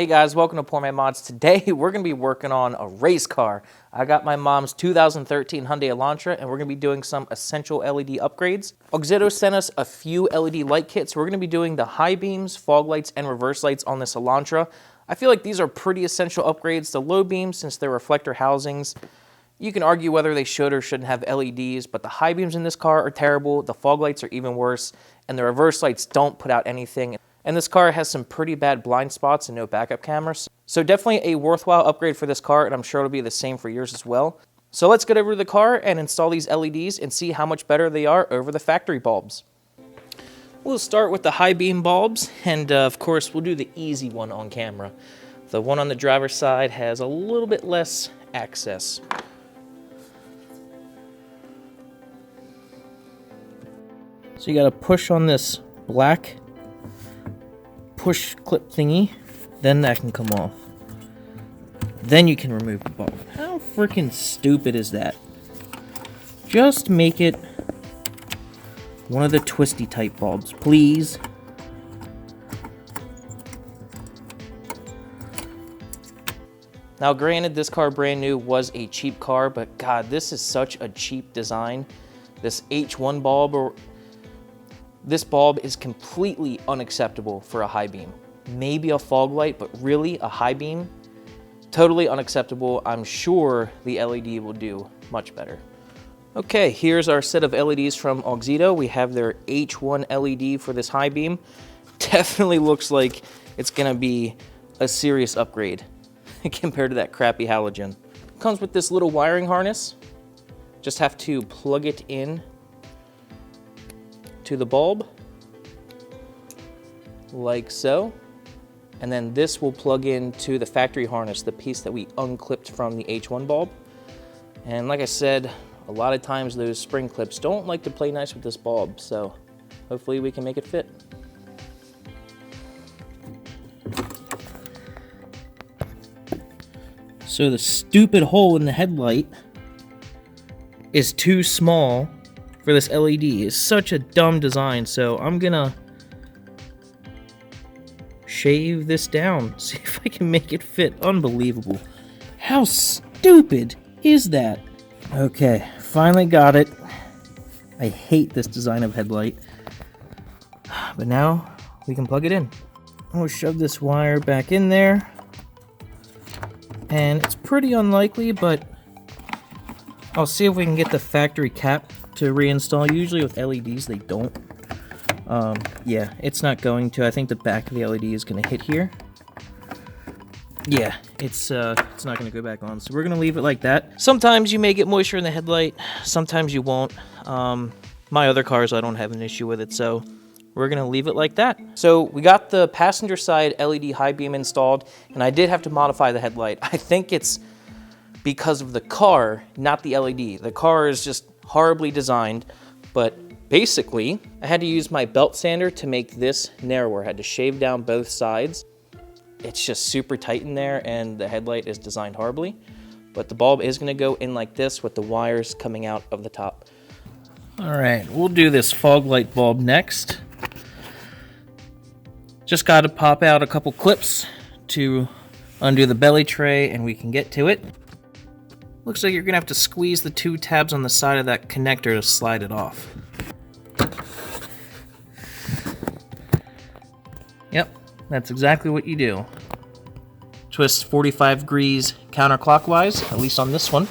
Hey guys, welcome to Poor Man Mods. Today we're going to be working on a race car. I got my mom's 2013 Hyundai Elantra and we're going to be doing some essential LED upgrades. Auxito sent us a few LED light kits. We're going to be doing the high beams, fog lights, and reverse lights on this Elantra. I feel like these are pretty essential upgrades. The low beams, since they're reflector housings, you can argue whether they should or shouldn't have LEDs, but the high beams in this car are terrible, the fog lights are even worse, and the reverse lights don't put out anything. And this car has some pretty bad blind spots and no backup cameras. So definitely a worthwhile upgrade for this car, and I'm sure it'll be the same for yours as well. So let's get over to the car and install these LEDs and see how much better they are over the factory bulbs. We'll start with the high beam bulbs, and of course we'll do the easy one on camera. The one on the driver's side has a little bit less access. So you gotta push on this black push clip thingy, then that can come off. Then you can remove the bulb. How freaking stupid is that? Just make it one of the twisty type bulbs, please. Now granted, this car brand new was a cheap car, but God, this is such a cheap design. This H1 bulb, this bulb is completely unacceptable for a high beam. Maybe a fog light, but really a high beam? Totally unacceptable. I'm sure the LED will do much better. Okay, here's our set of LEDs from Auxito. We have their H1 LED for this high beam. Definitely looks like it's gonna be a serious upgrade compared to that crappy halogen. Comes with this little wiring harness. Just have to plug it in to the bulb, like so. And then this will plug into the factory harness, the piece that we unclipped from the H1 bulb. And like I said, a lot of times those spring clips don't like to play nice with this bulb, so hopefully we can make it fit. So the stupid hole in the headlight is too small for this LED. It's such a dumb design, so I'm gonna shave this down, see if I can make it fit. Unbelievable. How stupid is that? Okay, finally got it. I hate this design of headlight, but now we can plug it in. We'll shove this wire back in there, and it's pretty unlikely, but I'll see if we can get the factory cap to reinstall. Usually with LEDs they don't. Yeah, it's not going to. I think the back of the LED is going to hit here. Yeah, it's not going to go back on, so we're going to leave it like that. Sometimes you may get moisture in the headlight, sometimes you won't. My other cars, I don't have an issue with it, so we're going to leave it like that. So we got the passenger side LED high beam installed, and I did have to modify the headlight. I think it's because of the car, not the LED. The car is just horribly designed, but basically, I had to use my belt sander to make this narrower. I had to shave down both sides. It's just super tight in there, and the headlight is designed horribly. But the bulb is gonna go in like this with the wires coming out of the top. All right, we'll do this fog light bulb next. Just gotta pop out a couple clips to undo the belly tray, and we can get to it. Looks like you're gonna have to squeeze the two tabs on the side of that connector to slide it off. Yep, that's exactly what you do. Twist 45 degrees counterclockwise, at least on this one.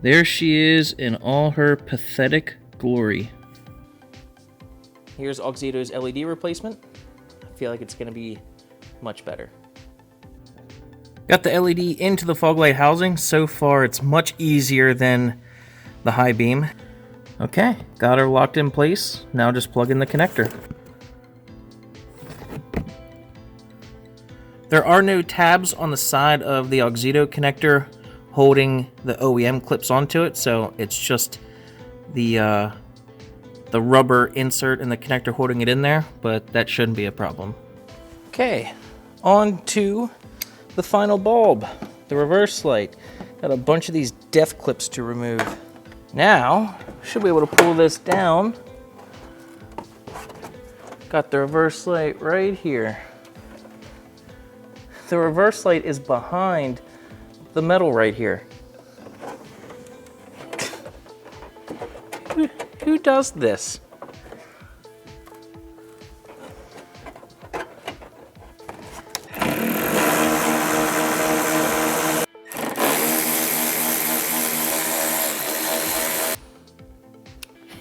There she is in all her pathetic glory. Here's Auxito's LED replacement. I feel like it's gonna be much better. Got the LED into the fog light housing. So far, it's much easier than the high beam. Okay, got her locked in place. Now just plug in the connector. There are no tabs on the side of the Auxito connector holding the OEM clips onto it, so it's just the rubber insert in the connector holding it in there, but that shouldn't be a problem. Okay, on to the final bulb, the reverse light. Got a bunch of these def clips to remove. Now, should be able to pull this down Got the reverse light right here. The reverse light is behind the metal right here. Who does this?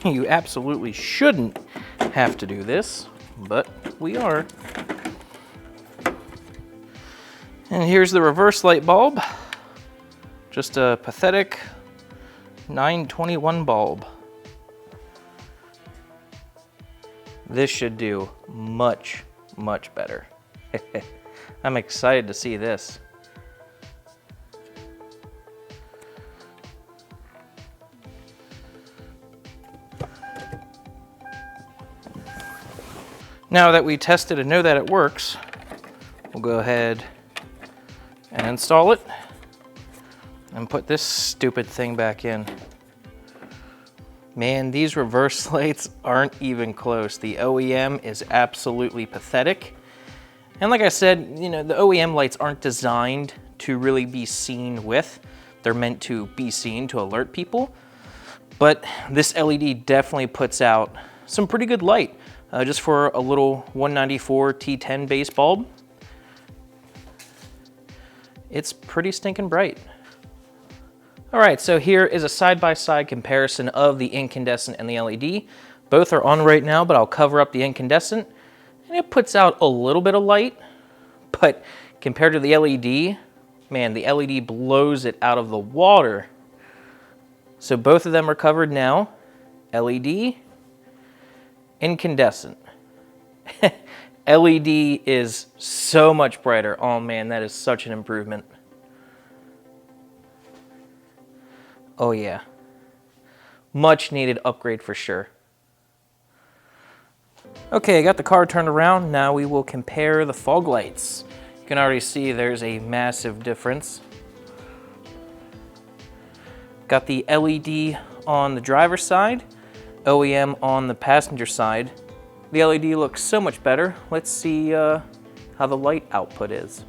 You absolutely shouldn't have to do this, but we are. And here's the reverse light bulb. Just a pathetic 921 bulb. This should do much, much better. I'm excited to see this. Now that we tested and know that it works, we'll go ahead and install it and put this stupid thing back in. Man, these reverse lights aren't even close. The OEM is absolutely pathetic. And like I said, you know, the OEM lights aren't designed to really be seen with. They're meant to be seen to alert people. But this LED definitely puts out some pretty good light. Just for a little 194 T10 base bulb, it's pretty stinking bright. All right, so here is a side-by-side comparison of the incandescent and the LED. Both are on right now, but I'll cover up the incandescent, and it puts out a little bit of light, but compared to the LED, man, the LED blows it out of the water. So both of them are covered now. LED, incandescent. LED is so much brighter. Oh man, that is such an improvement. Oh yeah. Much needed upgrade for sure. Okay, I got the car turned around. Now we will compare the fog lights. You can already see there's a massive difference. Got the LED on the driver's side, OEM on the passenger side. The LED looks so much better. Let's see how the light output is.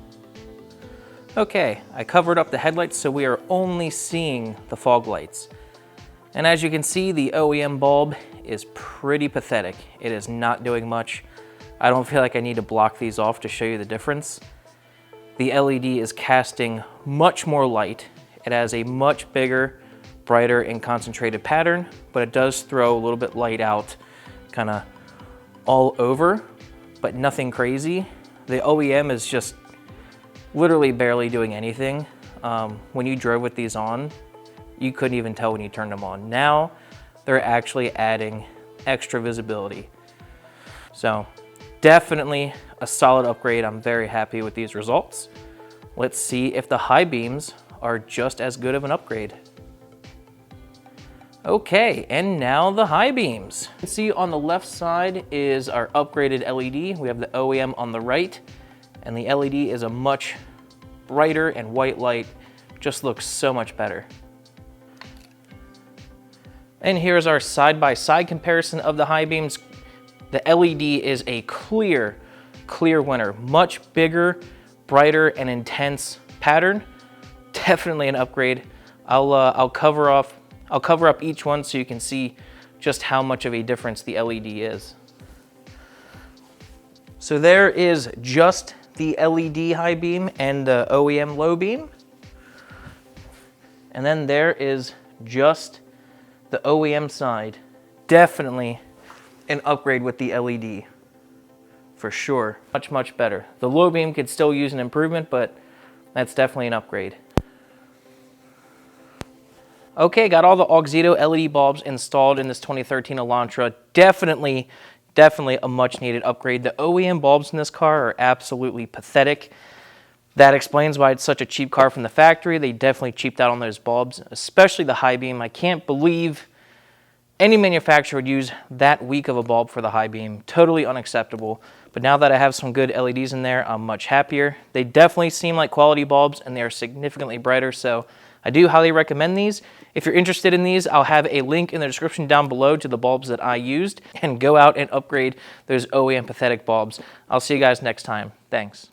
Okay, I covered up the headlights so we are only seeing the fog lights. And as you can see, the OEM bulb is pretty pathetic. It is not doing much. I don't feel like I need to block these off to show you the difference. The LED is casting much more light. It has a much bigger, brighter, and concentrated pattern, but it does throw a little bit light out kind of all over, but nothing crazy. The OEM is just literally barely doing anything. When you drove with these on, you couldn't even tell when you turned them on. Now, they're actually adding extra visibility. So, definitely a solid upgrade. I'm very happy with these results. Let's see if the high beams are just as good of an upgrade. Okay, and now the high beams. You can see on the left side is our upgraded LED. We have the OEM on the right, and the LED is a much brighter and white light. Just looks so much better. And here's our side-by-side comparison of the high beams. The LED is a clear winner. Much bigger, brighter, and intense pattern. Definitely an upgrade. I'll cover up each one so you can see just how much of a difference the LED is. So there is just the LED high beam and the OEM low beam. And then there is just the OEM side. Definitely an upgrade with the LED, for sure. Much, much better. The low beam could still use an improvement, but that's definitely an upgrade. Okay, got all the Auxito LED bulbs installed in this 2013 Elantra. Definitely a much needed upgrade. The OEM bulbs in this car are absolutely pathetic. That explains why it's such a cheap car from the factory. They definitely cheaped out on those bulbs, especially the high beam. I can't believe any manufacturer would use that weak of a bulb for the high beam. Totally unacceptable. But now that I have some good LEDs in there, I'm much happier. They definitely seem like quality bulbs, and they are significantly brighter, so I do highly recommend these. If you're interested in these, I'll have a link in the description down below to the bulbs that I used, and go out and upgrade those OEM pathetic bulbs. I'll see you guys next time. Thanks.